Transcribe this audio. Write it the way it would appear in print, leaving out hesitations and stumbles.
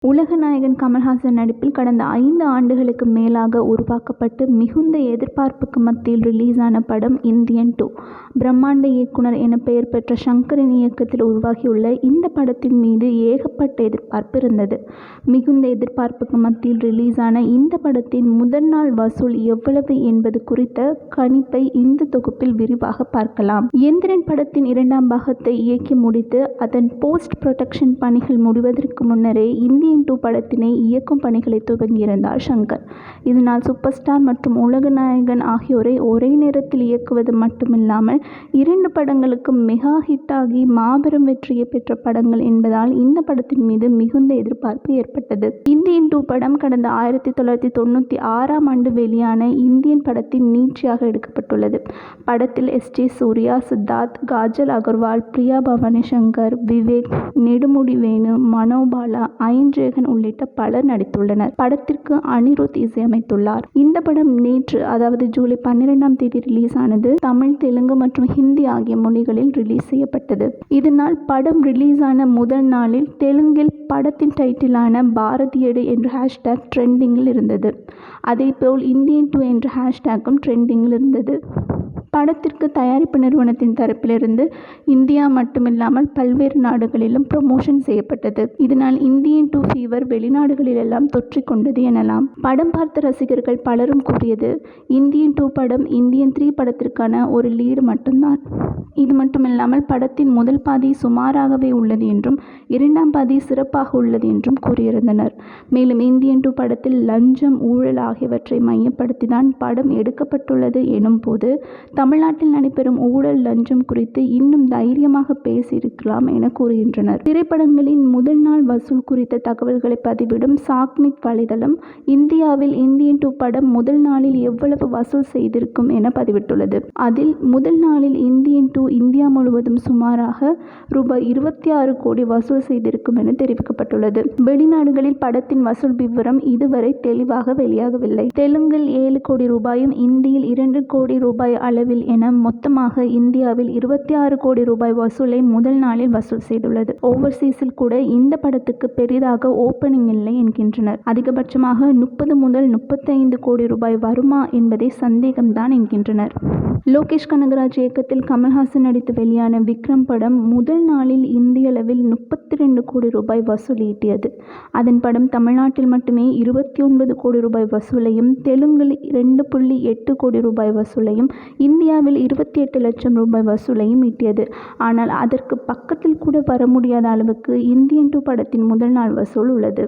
உலகநாயகன் கமல்ஹாசன் நடிப்பில் கடந்த 5 ஆண்டுகளுக்கு மேலாக உருவாக்கப்பட்டு மிகுந்த எதிர்பார்ப்புக்கு மத்தியில் ரிலீஸான படம் இந்தியன் 2. பிரம்மாண்ட இயக்குனர் என பெயர் பெற்ற ஷங்கரின் இயக்கத்தில் உருவாகியுள்ள இந்த படத்தின் மீது ஏகப்பட்ட எதிர்பார்ப்பு இருந்தது. மிகுந்த எதிர்பார்ப்புக்கு மத்தியில் ரிலீஸான இந்த படத்தின் முதல் நாள் வசூல் எவ்வளவு என்பது குறித்த கணிப்பை இந்த தொகுப்பில் விரிவாக பார்க்கலாம். எந்திரன் படத்தின் 2ஆம் பாகத்தை இயக்கி முடித்து அதன் போஸ்ட் புரொடக்ஷன் பணிகள் முடிவதற்கு முன்னரே இந்தியன் 2 படத்தினை இயக்கும் பணிகளை துவங்கியிருந்தார் ஷங்கர். இதனால் சூப்பர் ஸ்டார் மற்றும் உலகநாயகன் ஆகியோரை ஒரே நேரத்தில் இயக்குவது மட்டுமில்லாமல் 2 படங்களுக்கும் மெகா ஹிட்டாகி மாபெரும் வெற்றியை பெற்ற படங்கள் என்பதால் இந்த படத்தின் மீது மிகுந்த எதிர்பார்ப்பு ஏற்பட்டது. இந்தியன் 2 படம் கடந்த 1996ஆம் ஆண்டு வெளியான இந்தியன் படத்தின் நீட்சியாக எடுக்கப்பட்டுள்ளது. படத்தில் எஸ்.ஜே. சூர்யா, சித்தார்த், காஜல் அகர்வால், பிரியா பவானி சங்கர், விவேக், நெடுமுடி வேணு, மனோபாலா, ஐயன்ஜேகன் உள்ளிட்ட பலர் நடித்துள்ளனர். படத்திற்கு அனிருத் இசையமைத்துள்ளார். இந்த படம் நேற்று அதாவது ஜூலை 12ஆம் தேதி ரிலீஸ் ஆனது. தமிழ், தெலுங்கு மற்றும் ஹிந்தி ஆகிய மொழிகளில் ரிலீஸ் செய்யப்பட்டது. இதனால் படம் ரிலீஸ் ஆன முதல் நாளில் தெலுங்கில் படத்தின் டைட்டிலான பாரதியடு என்ற ஹேஷ்டேக் ட்ரெண்டிங்கில் இருந்தது. அதேபோல் இந்தியன் 2 என்ற ஹேஷ்டேக்கும் ட்ரெண்டிங்கில் இருந்தது. படத்திற்கு தயாரிப்பு நிறுவனத்தின் தரப்பிலிருந்து இந்தியா மட்டுமில்லாமல் பல்வேறு நாடுகளிலும் ப்ரமோஷன் செய்யப்பட்டது. இதனால் இந்தியன் 2 ஃபீவர் வெளிநாடுகளிலெல்லாம் தொற்றிக்கொண்டது எனலாம். படம் பார்த்த ரசிகர்கள் பலரும் கூறியது இந்தியன் 2 படம் இந்தியன் 3 படத்திற்கான ஒரு லீடு மட்டும்தான். இது மட்டுமில்லாமல் படத்தின் முதல் பாதி சுமாராகவே உள்ளது என்றும் 2ஆம் பாதி சிறப்பாக உள்ளது என்றும் கூறியிருந்தனர். மேலும் இந்தியன் 2 படத்தில் லஞ்சம், ஊழல் ஆகியவற்றை மையப்படுத்திதான் படம் எடுக்கப்பட்டுள்ளது எனும் போது தமிழ்நாட்டில் நடைபெறும் ஊழல், லஞ்சம் குறித்து இன்னும் தைரியமாக பேசியிருக்கலாம் என கூறுகின்றனர். திரைப்படங்களின் முதல் நாள் வசூல் குறித்த தகவல்களை பதிவிடும் சாக்னிக் வலைதளம் இந்தியாவில் இந்தியன் 2 படம் முதல் நாளில் எவ்வளவு வசூல் செய்திருக்கும் என பதிவிட்டுள்ளது. அதில் முதல் நாளில் இந்தியன் 2 இந்தியா முழுவதும் சுமாராக ரூபாய் 26 கோடி வசூல் செய்திருக்கும் என தெரிவிக்கப்பட்டுள்ளது. வெளிநாடுகளில் படத்தின் வசூல் விவரம் இதுவரை தெளிவாக வெளியாகவில்லை. தெலுங்கில் 7 கோடி ரூபாயும், இந்தியில் 2 கோடி ரூபாய் அளவில் என மொத்தமாக இந்தியாவில் 26 கோடி ரூபாய் வசூலை முதல் நாளில் வசூல் செய்துள்ளது. ஓவர்சீஸில் கூட இந்த படத்துக்கு பெரிதாக ஓப்பனிங் இல்லை என்கின்றனர். அதிகபட்சமாக 30 முதல் 35 கோடி ரூபாய் வருமா என்பதே சந்தேகம்தான் என்கின்றனர். லோகேஷ் கனகராஜ் இயக்கத்தில் கமல்ஹாசன் நடித்து வெளியான விக்ரம் படம் முதல் நாளில் இந்திய அளவில் 32 கோடி ரூபாய் வசூல் ஈட்டியது. அதன் படம் தமிழ்நாட்டில் மட்டுமே 29 கோடி ரூபாய் வசூலையும், தெலுங்கில் 2.8 கோடி ரூபாய் வசூலையும், இந்தியாவில் 28 லட்சம் ரூபாய் வசூலையும் ஈட்டியது. ஆனால் அதற்கு பக்கத்தில் கூட வர முடியாத அளவுக்கு இந்தியன் 2 படத்தின் முதல் நாள் வசூல் உள்ளது.